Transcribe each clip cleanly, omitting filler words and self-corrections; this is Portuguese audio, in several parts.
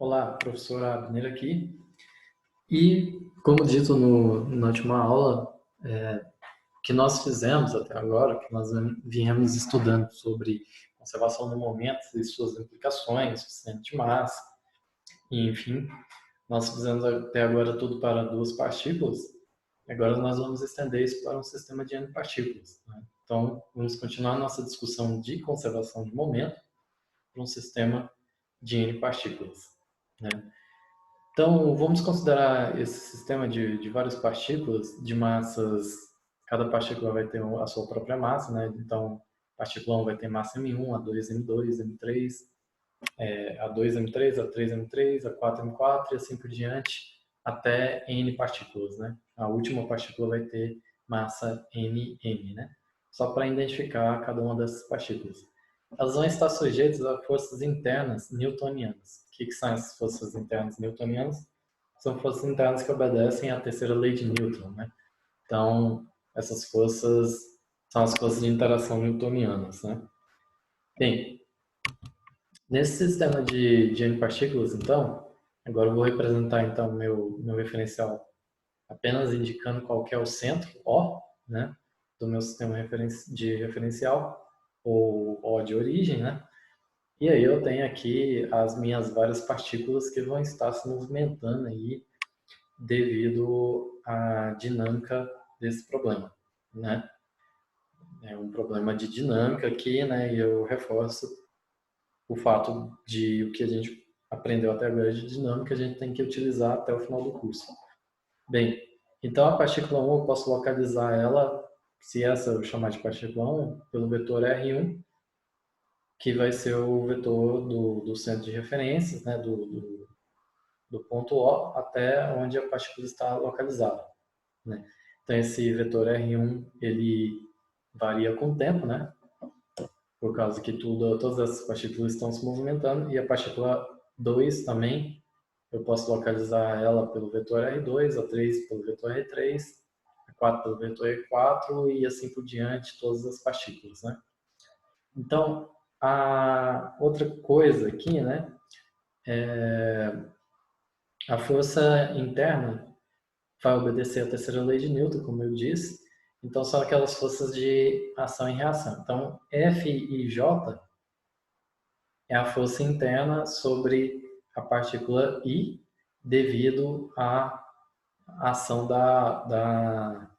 Olá, professor Abner aqui. E, como dito na última aula, o que nós fizemos até agora, o que nós viemos estudando sobre conservação do momento e suas implicações, suficiente de massa, e, enfim, nós fizemos até agora tudo para duas partículas. Agora nós vamos estender isso para um sistema de N partículas, né? Então, vamos continuar nossa discussão de conservação de momento para um sistema de N partículas, né? Então, vamos considerar esse sistema de várias partículas, de massas, cada partícula vai ter a sua própria massa, né? Então, a partícula 1 vai ter massa M1, A2 M2, M3, A2 M3, A3 M3, A4 M4 e assim por diante, até N partículas, né? A última partícula vai ter massa Nm, né? Só para identificar cada uma dessas partículas. Elas vão estar sujeitas a forças internas newtonianas. O que são essas forças internas newtonianas? São forças internas que obedecem à terceira lei de Newton, né? Então, essas forças são as forças de interação newtonianas, né? Bem, nesse sistema de N partículas, então, agora eu vou representar então meu referencial apenas indicando qual que é o centro, O, né, do meu sistema de referencial, ou O de origem, né? E aí eu tenho aqui as minhas várias partículas que vão estar se movimentando aí devido à dinâmica desse problema, né? É um problema de dinâmica aqui, né? E eu reforço o fato de o que a gente aprendeu até agora de dinâmica, a gente tem que utilizar até o final do curso. Bem, então a partícula 1 eu posso localizar ela, se essa eu chamar de partícula 1, pelo vetor R1, que vai ser o vetor do centro de referência, né, do ponto O até onde a partícula está localizada, né? Então esse vetor R1 ele varia com o tempo, né? Por causa que todas essas partículas estão se movimentando, e a partícula 2 também, eu posso localizar ela pelo vetor R2, a 3 pelo vetor R3, a 4 pelo vetor R4 e assim por diante, todas as partículas, né? Então, a outra coisa aqui, né, a força interna vai obedecer à terceira lei de Newton, como eu disse, então são aquelas forças de ação e reação. Então, F e J é a força interna sobre a partícula I devido à ação da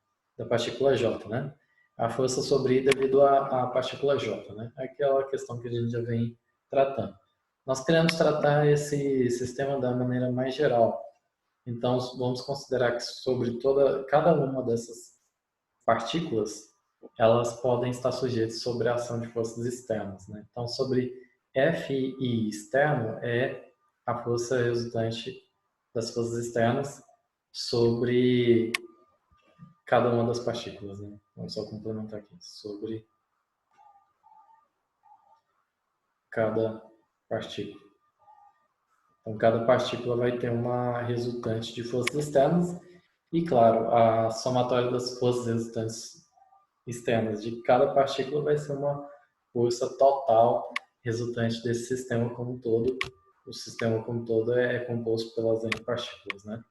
partícula J, né? A força sobre I devido à partícula J, né? É aquela questão que a gente já vem tratando. Nós queremos tratar esse sistema da maneira mais geral. Então, vamos considerar que sobre cada uma dessas partículas, elas podem estar sujeitas sobre a ação de forças externas, né? Então, sobre Fi externo é a força resultante das forças externas sobre cada uma das partículas, né? Vamos só complementar aqui, sobre cada partícula. Então, cada partícula vai ter uma resultante de forças externas e, claro, a somatória das forças resultantes externas de cada partícula vai ser uma força total resultante desse sistema como um todo. O sistema como um todo é composto pelas N partículas, né?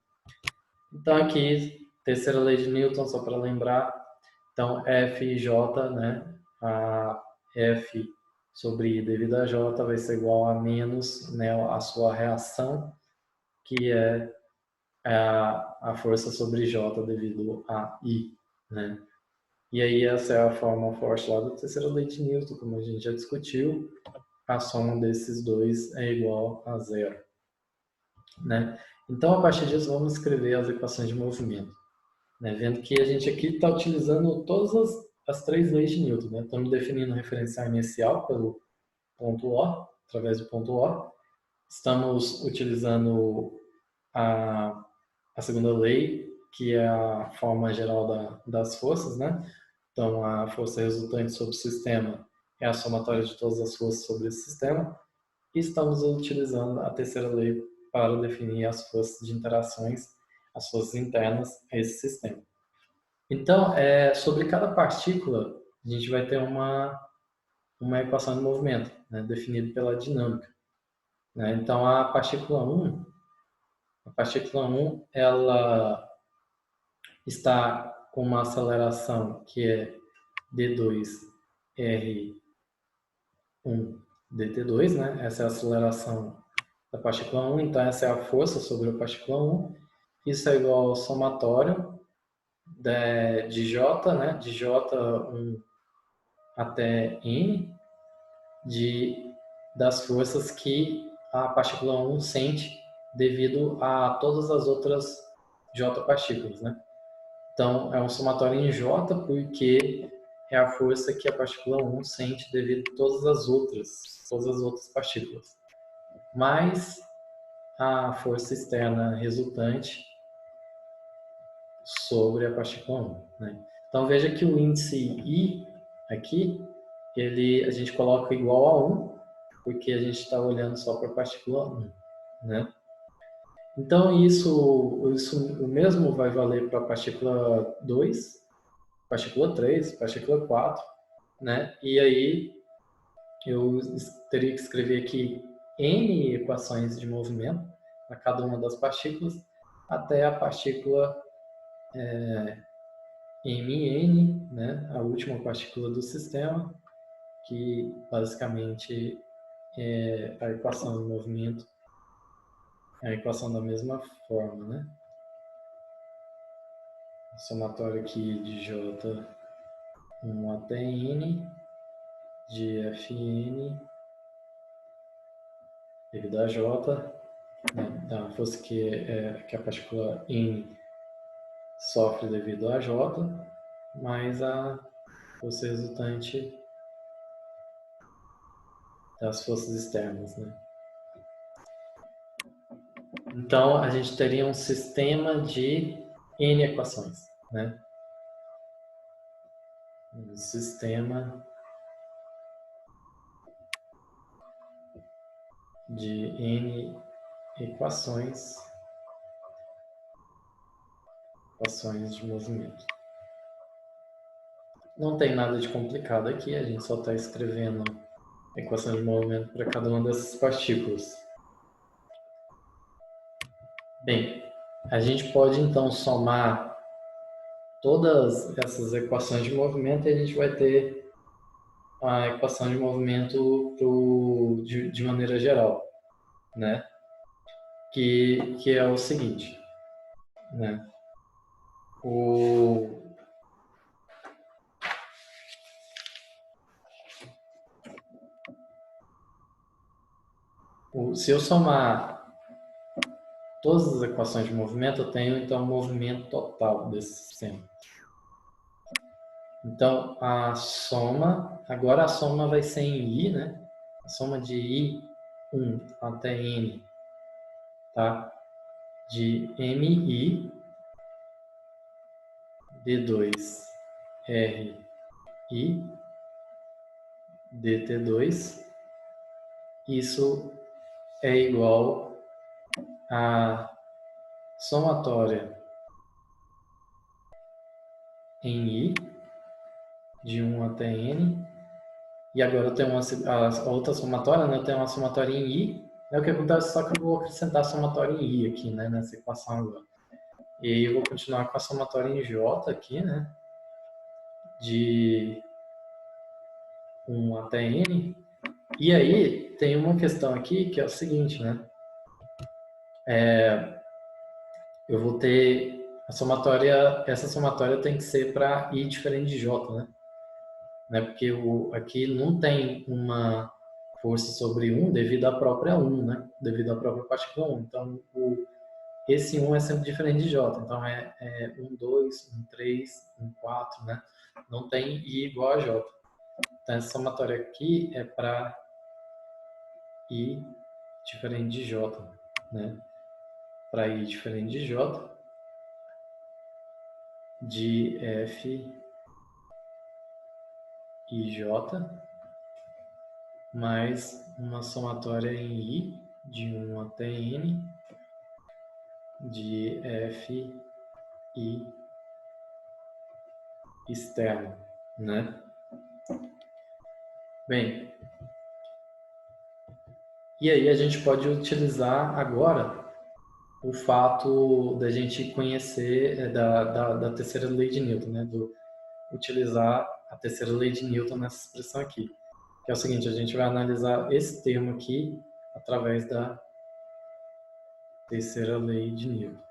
Então aqui, terceira lei de Newton, só para lembrar. Então F e J, né? A F sobre I devido a J vai ser igual a menos, né, a sua reação, que é a força sobre J devido a I, né? E aí essa é a forma forte lá da terceira lei de Newton, como a gente já discutiu, a soma desses dois é igual a zero, né? Então, a partir disso, vamos escrever as equações de movimento, né? Vendo que a gente aqui está utilizando todas as três leis de Newton, né? Estamos definindo o referencial inicial pelo ponto O, através do ponto O. Estamos utilizando a, a segunda lei, que é a forma geral das forças, né? Então, a força resultante sobre o sistema é a somatória de todas as forças sobre esse sistema. E estamos utilizando a terceira lei para definir as forças de interações, as forças internas a esse sistema. Então, sobre cada partícula, a gente vai ter uma equação de movimento, né, definida pela dinâmica. né? Então, a partícula 1, ela está com uma aceleração que é d2r1dt2, né? Essa é a aceleração da partícula 1, então essa é a força sobre a partícula 1. Isso é igual ao somatório de J, né? De J1 até N, das forças que a partícula 1 sente devido a todas as outras J partículas, né? Então, é um somatório em J porque é a força que a partícula 1 sente devido a todas as outras partículas. Mais a força externa resultante sobre a partícula 1. Né? Então, veja que o índice I aqui, a gente coloca igual a 1, porque a gente está olhando só para a partícula 1. Né? Então, o mesmo vai valer para a partícula 2, partícula 3, partícula 4, né? E aí eu teria que escrever aqui N equações de movimento para cada uma das partículas, até a partícula MN, né? A última partícula do sistema, que basicamente é a equação de movimento, é a equação da mesma forma, né? Somatório aqui de J1 até N, de Fn devido a J, né, da força que a partícula N sofre devido a J, mais a força resultante das forças externas. Né? Então, a gente teria um sistema de N equações. Né? Um sistema de N equações de movimento. Não tem nada de complicado aqui, a gente só está escrevendo a equação de movimento para cada uma dessas partículas. Bem, a gente pode então somar todas essas equações de movimento e a gente vai ter a equação de movimento de maneira geral, né? Que é o seguinte, né? Se eu somar todas as equações de movimento, eu tenho então o movimento total desse sistema. Então, agora a soma vai ser em I, né? A soma de I1 até N, tá? De MI, D2, RI, DT2, isso é igual a somatória em I, de 1 até N, e agora eu tenho a outra somatória, né? Eu tenho uma somatória em I, né? O que acontece só que eu vou acrescentar a somatória em I aqui, né? Nessa equação agora. E aí eu vou continuar com a somatória em J aqui, né? De 1 até N. E aí tem uma questão aqui que é o seguinte, né? Eu vou ter a somatória, essa somatória tem que ser para I diferente de J, né? Porque aqui não tem uma força sobre 1 devido à própria 1, né? Devido à própria partícula 1. Então, esse 1 é sempre diferente de J. Então, é 1, 2, 1, 3, 1, 4, né? Não tem I igual a J. Então, essa somatória aqui é para I diferente de J, né? Para I diferente de J, de F e J, mais uma somatória em I, de 1 até N, de F e externo, né? Bem, E aí a gente pode utilizar agora o fato da gente conhecer da terceira lei de Newton, né? Utilizar a terceira lei de Newton nessa expressão aqui. Que é o seguinte, a gente vai analisar esse termo aqui através da terceira lei de Newton.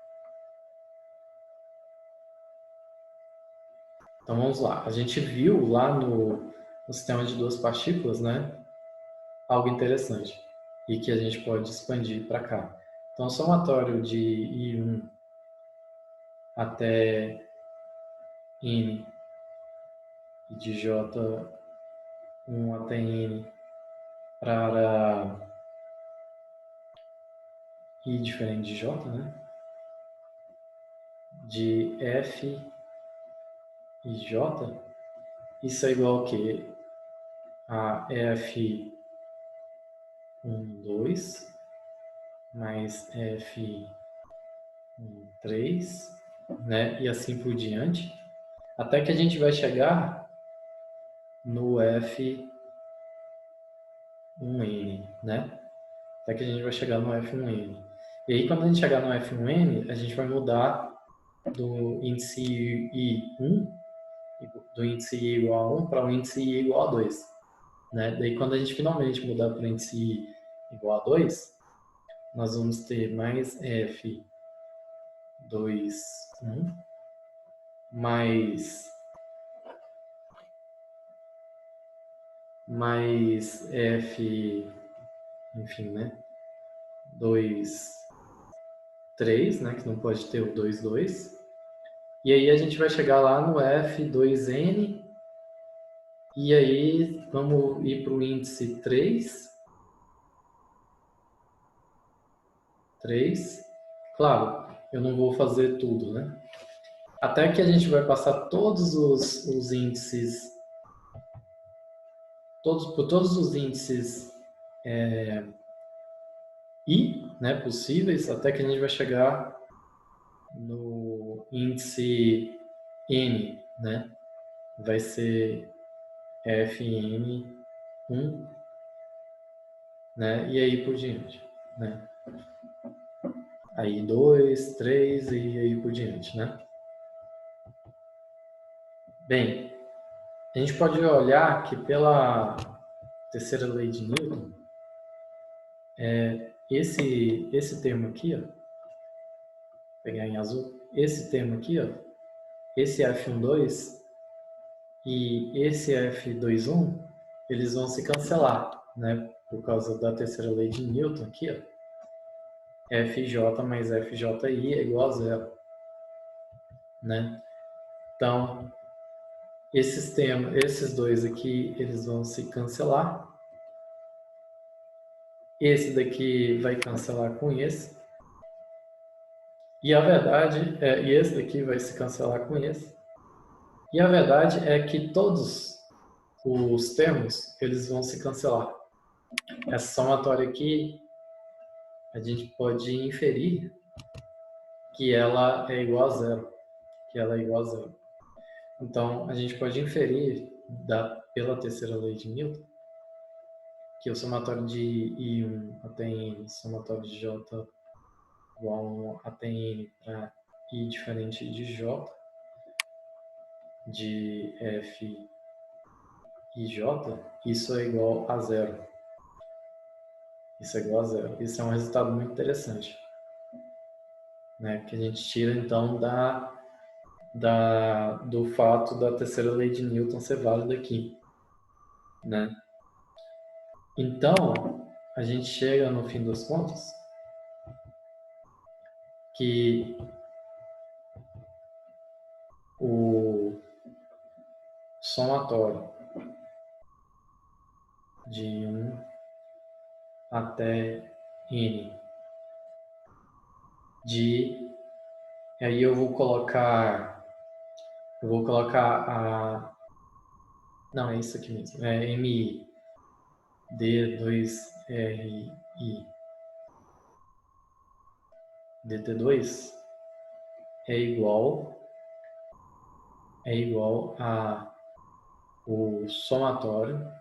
Então vamos lá. A gente viu lá no sistema de duas partículas, né? Algo interessante e que a gente pode expandir para cá. Então, o somatório de I1 até N e de J1 até N para I diferente de J, né? De F e J, isso é igual ao quê? A F12 mais F13, né? E assim por diante, até que a gente vai chegar no F1N, né? Até que a gente vai chegar no F1N. E aí, quando a gente chegar no F1N, a gente vai mudar do índice I1, do índice I igual a 1, para o índice I igual a 2. Né? Daí, quando a gente finalmente mudar para o índice I igual a 2, nós vamos ter mais F21 mais F, enfim, né? 2, 3, né? Que não pode ter o 2, 2. E aí a gente vai chegar lá no F2N, e aí vamos ir para o índice 3. 3. Claro, eu não vou fazer tudo, né? Até que a gente vai passar todos os índices, por todos os índices I, né, possíveis, até que a gente vai chegar no índice N, né? Vai ser Fn1, né? E aí por diante, né? Aí 2, 3 e aí por diante, né? Bem, a gente pode olhar que pela terceira lei de Newton, esse termo aqui, ó, vou pegar em azul, esse termo aqui, ó, esse F12 e esse F21, eles vão se cancelar, né? Por causa da terceira lei de Newton aqui, ó. Fj mais Fji é igual a zero, né? Então, esses dois aqui, eles vão se cancelar. Esse daqui vai cancelar com esse. E a verdade e esse daqui vai se cancelar com esse. E a verdade é que todos os termos, eles vão se cancelar. Essa somatória aqui, a gente pode inferir que ela é igual a zero. Que ela é igual a zero. Então, a gente pode inferir pela terceira lei de Newton que o somatório de I1 até N, somatório de J igual a 1 até N para I diferente de J, de F e J, isso é igual a zero. Isso é igual a zero. Isso é um resultado muito interessante, né? Que a gente tira, então, do fato da terceira lei de Newton ser válida aqui, né? Então, a gente chega, no fim das contas, que o somatório de 1 até N aí eu vou colocar não, é isso aqui mesmo, é MI D2RI DT2 é igual a o somatório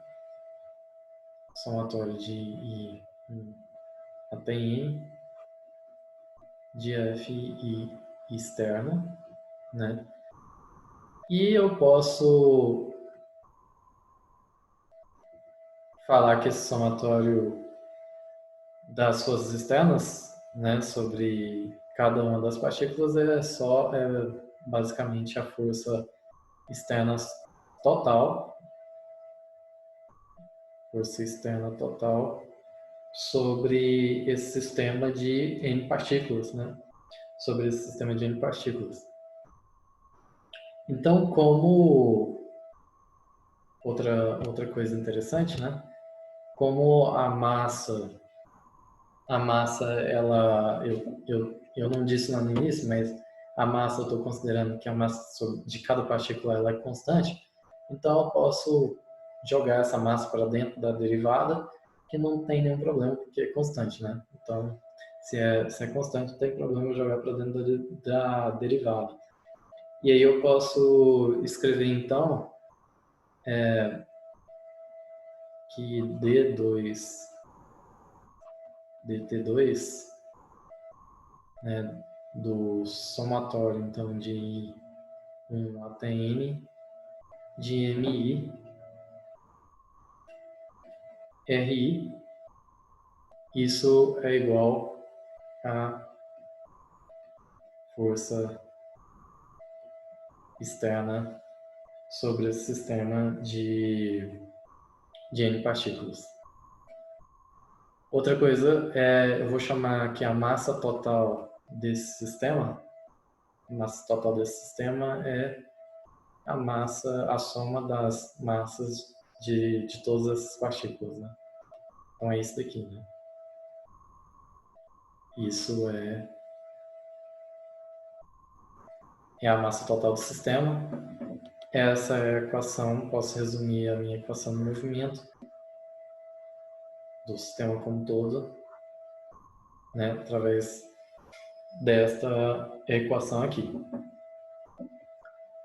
de I ATN de FI externo, né? E eu posso falar que esse somatório das forças externas, né, sobre cada uma das partículas é basicamente a força externa total, força externa total sobre esse sistema de N partículas, né? Sobre esse sistema de N partículas. Então, como outra coisa interessante, né? Como a massa, ela, eu não disse lá no início, mas a massa eu estou considerando que a massa de cada partícula ela é constante, então eu posso jogar essa massa para dentro da derivada, que não tem nenhum problema, porque é constante, né? Então, se é constante, não tem problema eu jogar para dentro da derivada. E aí eu posso escrever, então, que dt2, né, do somatório, então, de um ATN de MI RI, isso é igual a força externa sobre esse sistema de N partículas. Outra coisa é, eu vou chamar aqui a massa total desse sistema. A massa total desse sistema é a soma das massas de todas essas partículas, né? Então é isso daqui, né? Isso é a massa total do sistema. Essa é a equação, posso resumir a minha equação do movimento do sistema como um todo, né, através desta equação aqui.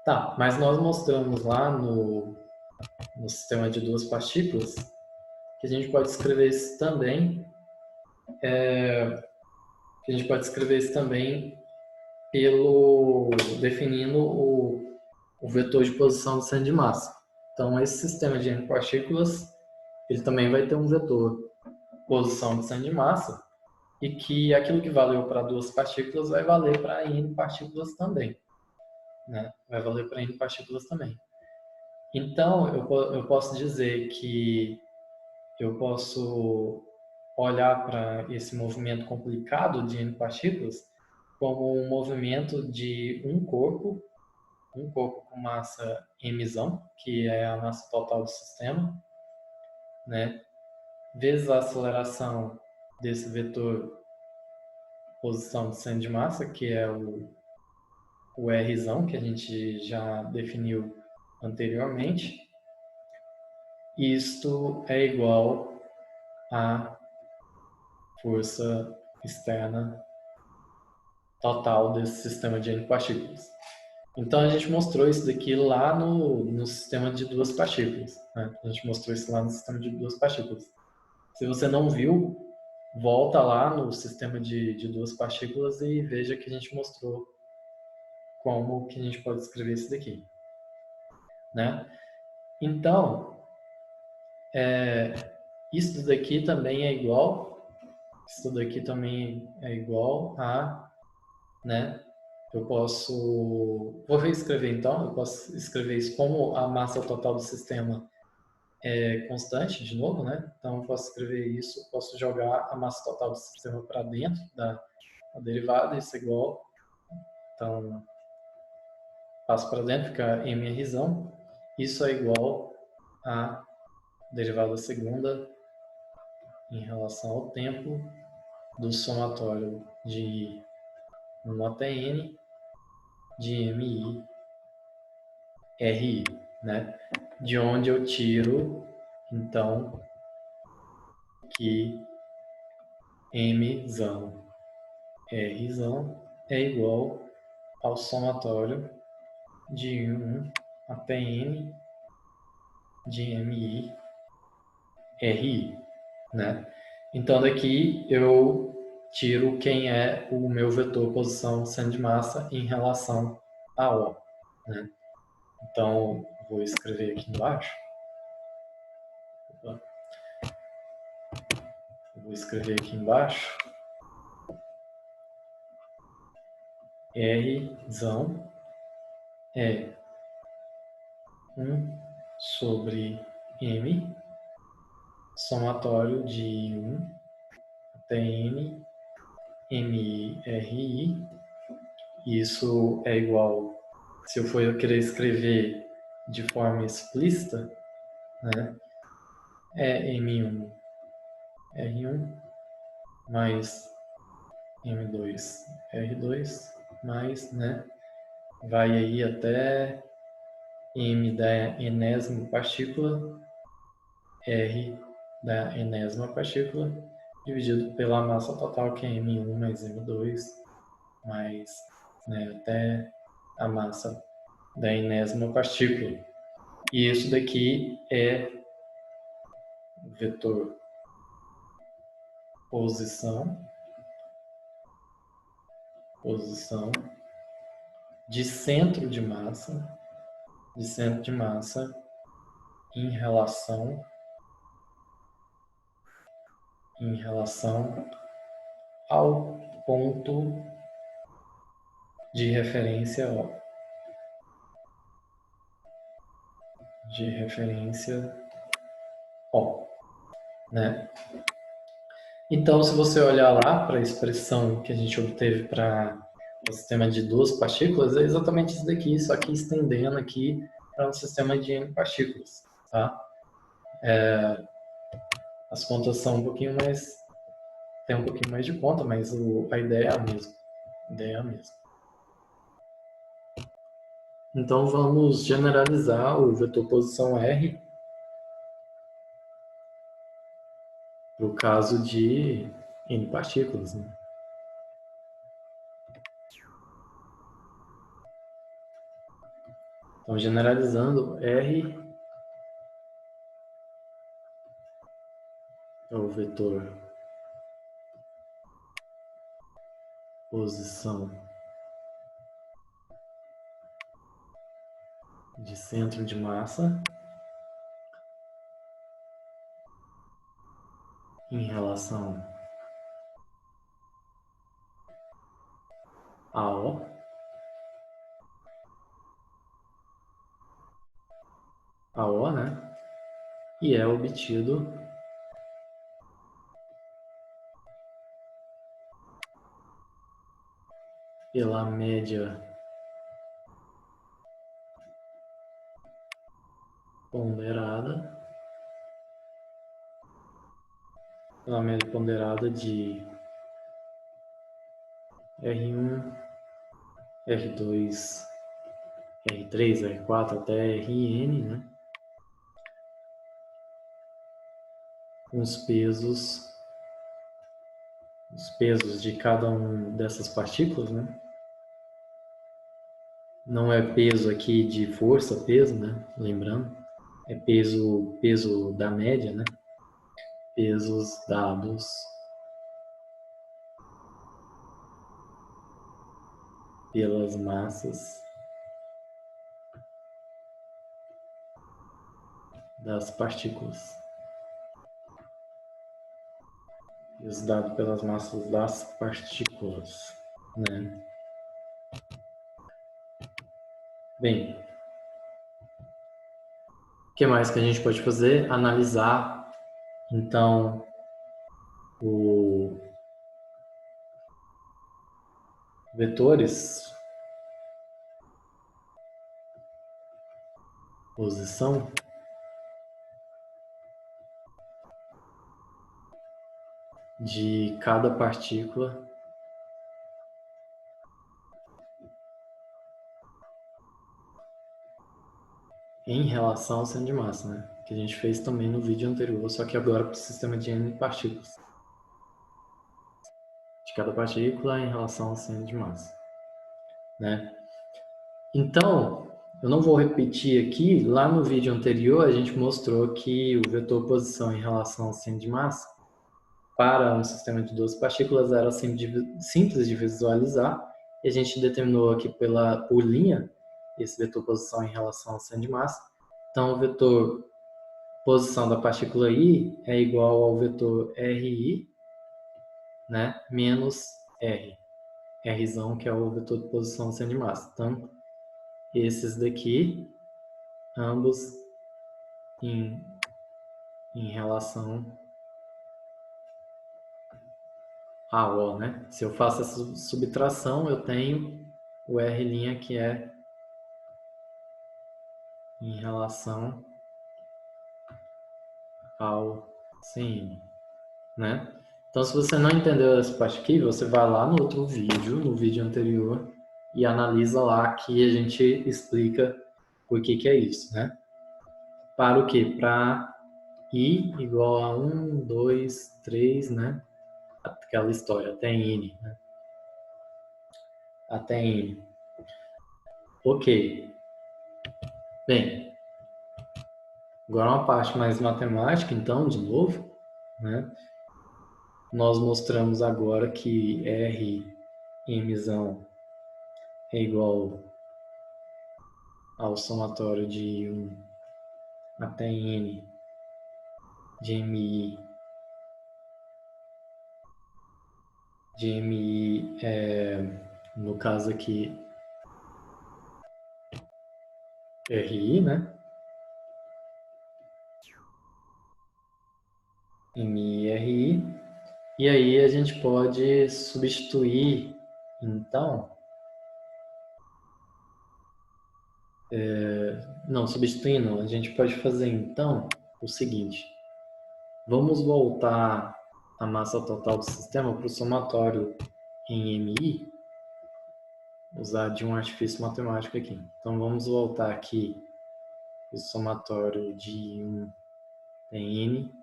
Tá, mas nós mostramos lá no sistema de duas partículas que a gente pode escrever isso também, definindo o vetor de posição do centro de massa. Então, esse sistema de N partículas, ele também vai ter um vetor posição de centro de massa, e que aquilo que valeu para duas partículas vai valer para N partículas também, né? Vai valer para N partículas também. Então, eu posso dizer que eu posso olhar para esse movimento complicado de N partículas como um movimento de um corpo com massa mzão, que é a massa total do sistema, né? Vezes a aceleração desse vetor posição de centro de massa, que é o Rzão, que a gente já definiu anteriormente. Isto é igual à força externa total desse sistema de N partículas. Então, a gente mostrou isso daqui lá no sistema de duas partículas, né? A gente mostrou isso lá no sistema de duas partículas. Se você não viu, volta lá no sistema de duas partículas e veja que a gente mostrou como que a gente pode escrever isso daqui, né? Então, isso daqui também é igual a, né? Vou reescrever então, eu posso escrever isso como a massa total do sistema é constante, de novo, né? Então, eu posso escrever isso, posso jogar a massa total do sistema para dentro da derivada, isso é igual, então, passo para dentro, fica mrzão, isso é igual a derivada segunda em relação ao tempo do somatório de um ATN de MI RI, né? De onde eu tiro, então, que Mzão Rzão é igual ao somatório de um ATN de MI RI, né? Então, daqui eu tiro quem é o meu vetor posição centro de massa em relação a O, né? Então, vou escrever aqui embaixo. Vou escrever aqui embaixo. Rzão é 1 sobre M, somatório de 1 até N, MRI. Isso é igual, se eu for querer escrever de forma explícita, né, é M1, R1, mais M2, R2, mais, né, vai aí até M da enésima partícula, R da enésima partícula, dividido pela massa total, que é M1 mais M2, mais, né, até a massa da enésima partícula. E isso daqui é o vetor posição de centro de massa em relação ao ponto de referência O, né? Então, se você olhar lá para a expressão que a gente obteve para o sistema de duas partículas, é exatamente isso daqui, só que estendendo aqui para um sistema de n partículas, tá? As contas são um pouquinho mais, tem um pouquinho mais de conta, mas a ideia é a mesma. Então, vamos generalizar o vetor posição R para o caso de n partículas, né? Então, generalizando, R é o vetor posição de centro de massa em relação a O, né? E é obtido pela média ponderada de R1, R2, R3, R4 até Rn, né? Com os pesos de cada um dessas partículas, né? Não é peso aqui de força, peso, né? Lembrando, é peso da média, né? Pesos dados pelas massas das partículas. Peso dado pelas massas das partículas, né? Bem, o que mais que a gente pode fazer? Analisar, então, os vetores, posição, de cada partícula em relação ao centro de massa, né? Que a gente fez também no vídeo anterior, só que agora para o sistema de n partículas. De cada partícula em relação ao centro de massa, né? Então, eu não vou repetir aqui, lá no vídeo anterior a gente mostrou que o vetor posição em relação ao centro de massa para um sistema de duas partículas era simples de visualizar, e a gente determinou aqui por linha esse vetor posição em relação ao centro de massa. Então, o vetor posição da partícula I é igual ao vetor RI, né, menos R. Rzão, que é o vetor de posição do centro de massa. Então, esses daqui, ambos em relação a O, né? Se eu faço essa subtração, eu tenho o R' que é em relação ao CM, né? Então, se você não entendeu essa parte aqui, você vai lá no outro vídeo, no vídeo anterior, e analisa lá que a gente explica por que é isso, né? Para o quê? Para I igual a 1, 2, 3, né? Aquela história, até N, né? Até N. Ok. Bem, agora uma parte mais matemática, então, de novo, né? Nós mostramos agora que Rmzão é igual ao somatório de 1 até N de MI no caso aqui, RI, né? MI, RI. E aí a gente pode substituir, então... Não, substituir não. A gente pode fazer, então, o seguinte. Vamos voltar a massa total do sistema para o somatório em MI, usar de um artifício matemático aqui. Então, vamos voltar aqui o somatório de 1 tem N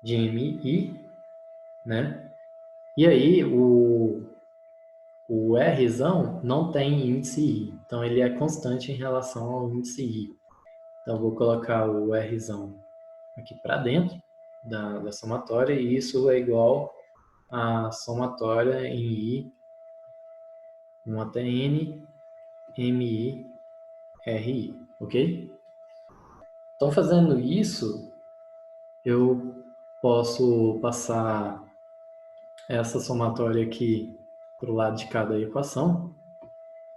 de MI, né? E aí, o Rzão não tem índice I, então ele é constante em relação ao índice I. Então, eu vou colocar o Rzão aqui para dentro da somatória, e isso é igual a somatória em I, 1 até N, MI, RI, ok? Então, fazendo isso, eu posso passar essa somatória aqui para o lado de cada equação,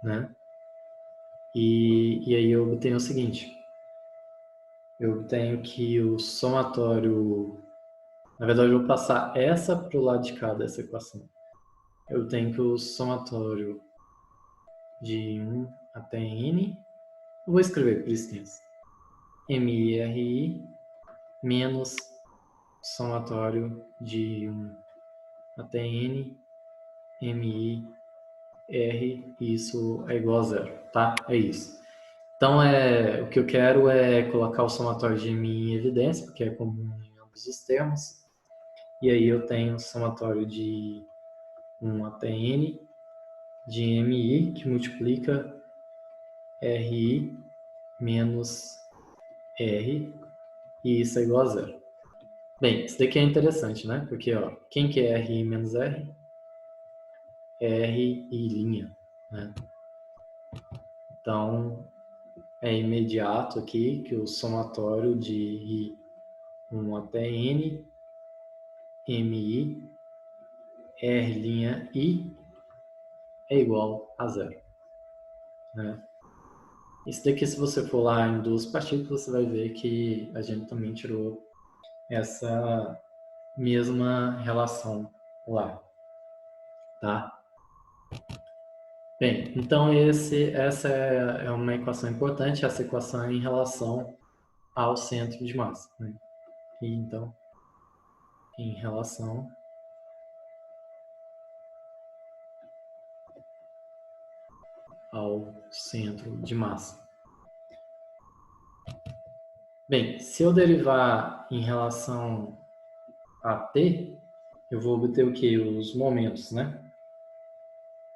né? E aí eu obtenho o seguinte, eu obtenho que o somatório, na verdade eu vou passar essa para o lado de cá dessa equação. Eu tenho que o somatório de 1 até N, eu vou escrever por extenso, MI menos somatório de 1 até N, MI, R, isso é igual a zero, tá? É isso. Então, o que eu quero é colocar o somatório de MI em evidência, porque é comum em ambos os termos. E aí eu tenho o somatório de 1 até N de MI, que multiplica RI menos R, e isso é igual a zero. Bem, isso daqui é interessante, né? Porque, ó, quem que é RI menos R? R e linha, né? Então, é imediato aqui que o somatório de I1 até N, MI, R'I é igual a zero, né? Isso daqui, se você for lá em duas partículas, você vai ver que a gente também tirou essa mesma relação lá, tá? Bem, então essa é uma equação importante, essa equação é em relação ao centro de massa, né? E então, em relação ao centro de massa. Bem, se eu derivar em relação a t, eu vou obter o que? Os momentos, né?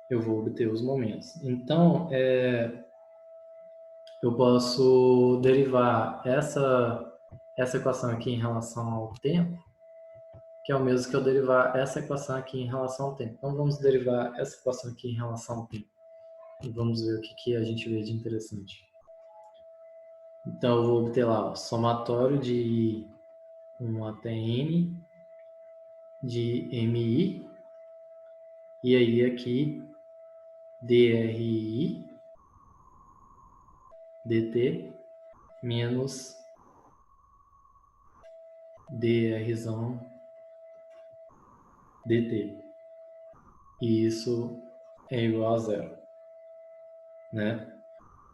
Eu vou obter os momentos. Então, eu posso derivar essa equação aqui em relação ao tempo, que é o mesmo que eu derivar essa equação aqui em relação ao tempo. Então, vamos derivar essa equação aqui em relação ao tempo. E vamos ver o que a gente vê de interessante. Então, eu vou obter lá o somatório de 1 até n de mi, e aí aqui dri dt menos drzão dt. E isso é igual a zero, né?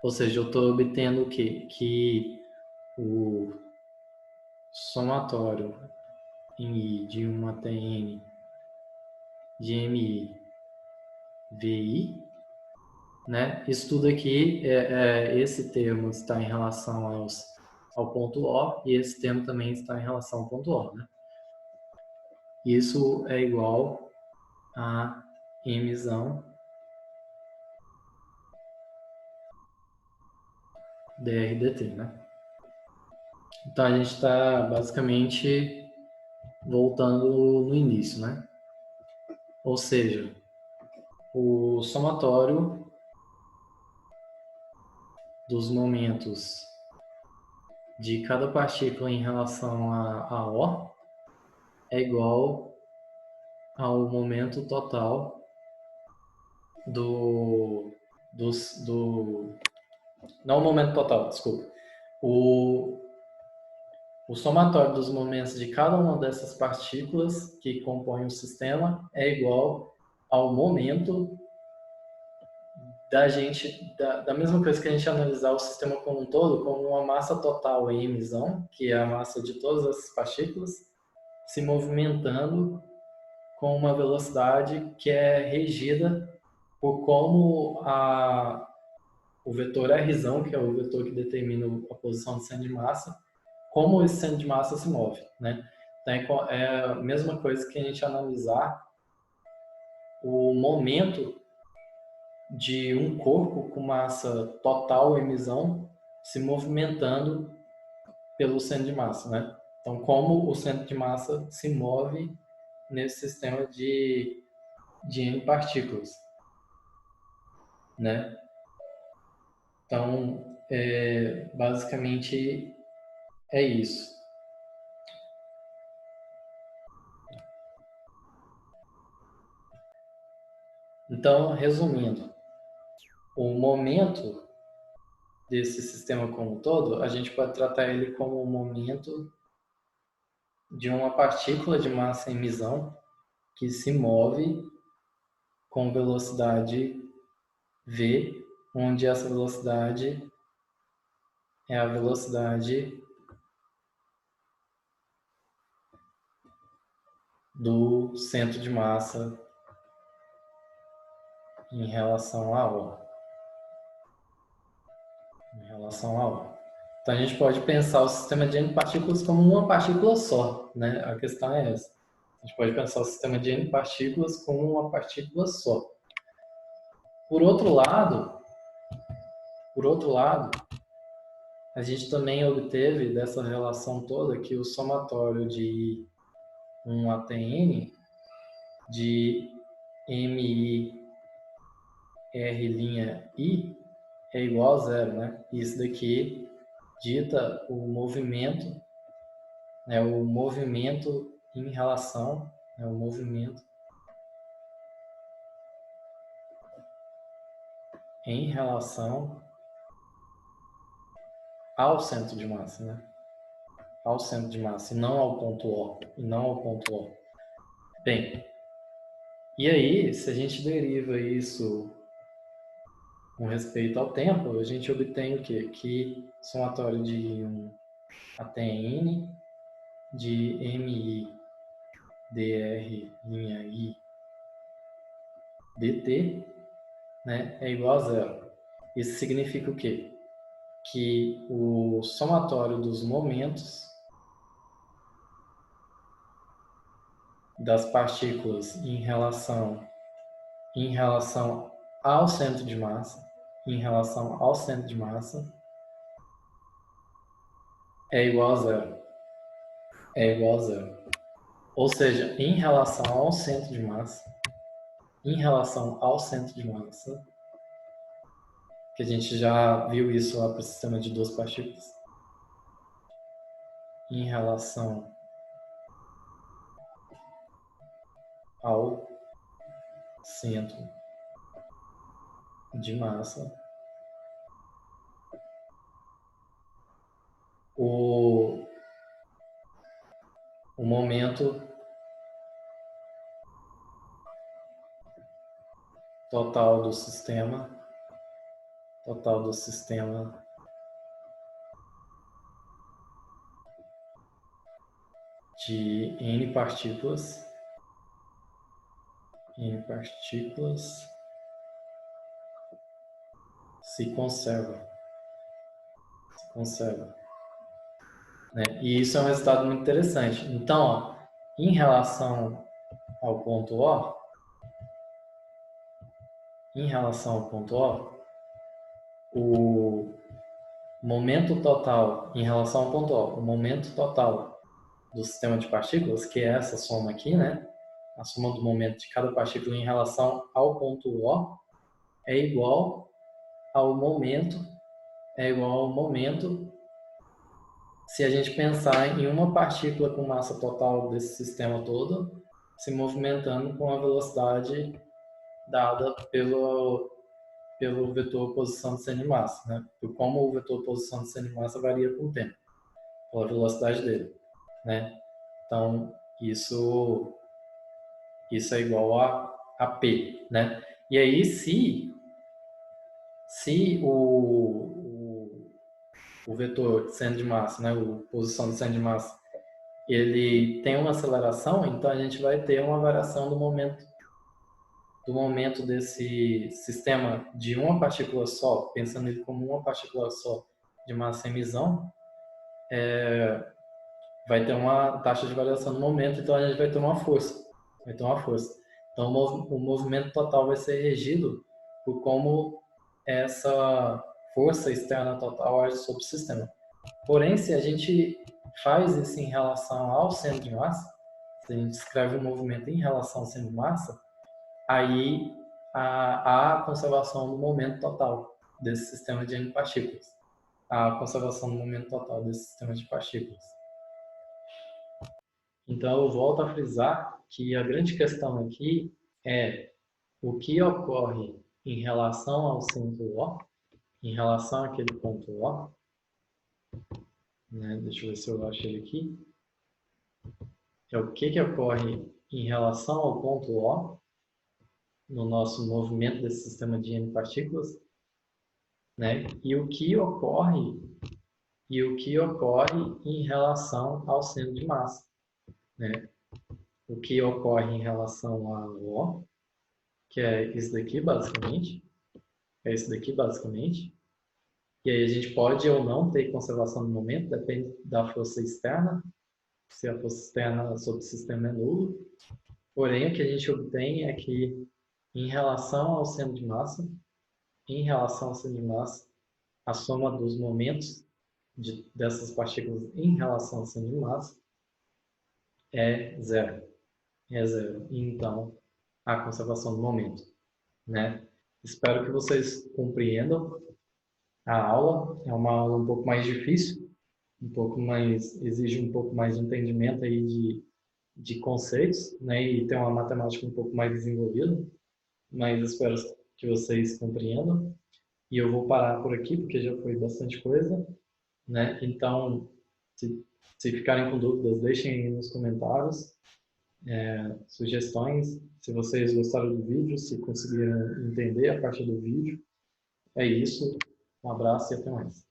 Ou seja, eu estou obtendo o quê? Que o somatório em i de 1 até n de mi vi, né? Isso tudo aqui, esse termo está em relação ao ponto O, e esse termo também está em relação ao ponto O, né? Isso é igual a mzão dr dt, né? Então, a gente está basicamente voltando no início, né? Ou seja, o somatório dos momentos de cada partícula em relação a O é igual ao momento total não o momento total, desculpa. O somatório dos momentos de cada uma dessas partículas que compõem o sistema é igual ao momento da mesma coisa que a gente analisar o sistema como um todo, como uma massa total em emissão, que é a massa de todas as partículas, se movimentando com uma velocidade que é regida por como o vetor R, que é o vetor que determina a posição do centro de massa, como esse centro de massa se move, né? Então, é a mesma coisa que a gente analisar o momento de um corpo com massa total emissão se movimentando pelo centro de massa, né? Então, como o centro de massa se move nesse sistema de N partículas, né? Então, basicamente é isso. Então, resumindo, o momento desse sistema como um todo, a gente pode tratar ele como o momento de uma partícula de massa em emissão que se move com velocidade v, onde essa velocidade é a velocidade do centro de massa em relação a O. Então, a gente pode pensar o sistema de N partículas como uma partícula só, né? A questão é essa. A gente pode pensar o sistema de N partículas como uma partícula só. Por outro lado, a gente também obteve dessa relação toda que o somatório de 1 até n de mi r' é igual a zero, né? Isso daqui dita o movimento, né? O movimento em relação, né? O movimento em relação ao centro de massa, né? Ao centro de massa, e não ao ponto O. Bem, e aí, se a gente deriva isso com respeito ao tempo, a gente obtém o quê? Que somatório de 1 até n de mi dr' dt, né, é igual a zero. Isso significa o quê? Que o somatório dos momentos das partículas em relação ao centro de massa, é igual a zero. Ou seja, em relação ao centro de massa, que a gente já viu isso lá para o sistema de duas partículas, em relação ao centro de massa, o momento total do sistema de N partículas se conserva, né? E isso é um resultado muito interessante. Então, ó, em relação ao ponto O, o momento total, em relação ao ponto O, o momento total do sistema de partículas, que é essa soma aqui, né? A soma do momento de cada partícula em relação ao ponto O é igual ao momento se a gente pensar em uma partícula com massa total desse sistema todo se movimentando com a velocidade dada pelo vetor posição de centro de massa, né? Por como o vetor posição de centro de massa varia com o tempo, pela velocidade dele, né? Então, isso é igual a P, né? E aí, se o vetor de centro de massa, né, o posição de centro de massa, ele tem uma aceleração, então a gente vai ter uma variação do momento desse sistema de uma partícula só, pensando ele como uma partícula só de massa em emissão, vai ter uma taxa de variação do momento, então a gente vai ter uma força. Então o movimento total vai ser regido por como essa força externa total age sobre o sistema. Porém, se a gente faz isso em relação ao centro de massa, se a gente escreve o movimento em relação ao centro de massa, aí há a conservação do momento total desse sistema de N partículas. Há a conservação do momento total desse sistema de partículas. Então, eu volto a frisar que a grande questão aqui é o que ocorre em relação ao centro O, em relação àquele ponto O, né? Deixa eu ver se eu acho ele aqui. É o que ocorre em relação ao ponto O, no nosso movimento desse sistema de N partículas, né? E o que ocorre em relação ao centro de massa, né? O que ocorre em relação a O, que é isso daqui basicamente, e aí a gente pode ou não ter conservação do momento, depende da força externa, se a força externa sobre o sistema é nulo. Porém, o que a gente obtém é que em relação ao centro de massa, a soma dos momentos dessas partículas em relação ao centro de massa é zero. Então, a conservação do momento, né? Espero que vocês compreendam a aula. É uma aula um pouco mais difícil, exige um pouco mais de entendimento aí de conceitos, né? E tem uma matemática um pouco mais desenvolvida, mas espero que vocês compreendam. E eu vou parar por aqui, porque já foi bastante coisa, né? Então, se ficarem com dúvidas, deixem aí nos comentários, sugestões, se vocês gostaram do vídeo, se conseguiram entender a parte do vídeo. É isso, um abraço e até mais.